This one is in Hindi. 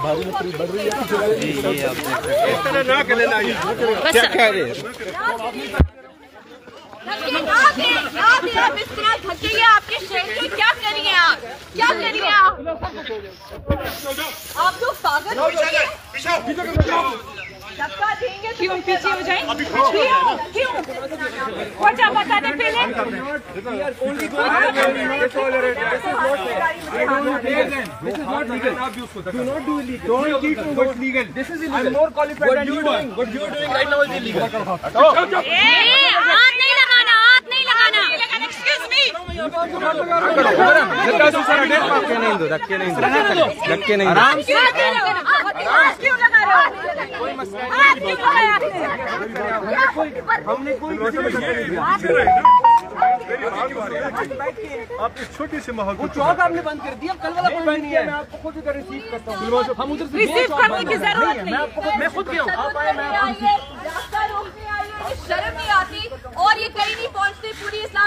भारी बढ़ रही है। इस तरह ना कर लेना। क्या कह रहे हैं? आप इस तरह थकेंगे आपके शहर के, क्या करिए आप, क्या करिए आप लोग पागल हो गए। धक्का देंगे क्यों पीछे हो जाएं? क्यों वजह बता दे पहले। धक्के नहीं आराम से। हमने कोई आप इस छोटी सी माहौल को चौक आपने बंद कर दिया। कल वाला कोई नहीं है। मैं आपको खुद इधर रिसीव करता हूँ। हम उधर रिसीव करने की जरूरत नहीं। मैं खुद गया हूँ। शर्म नहीं आती और ये कहीं नहीं पहुँचते पूरी इस्लाम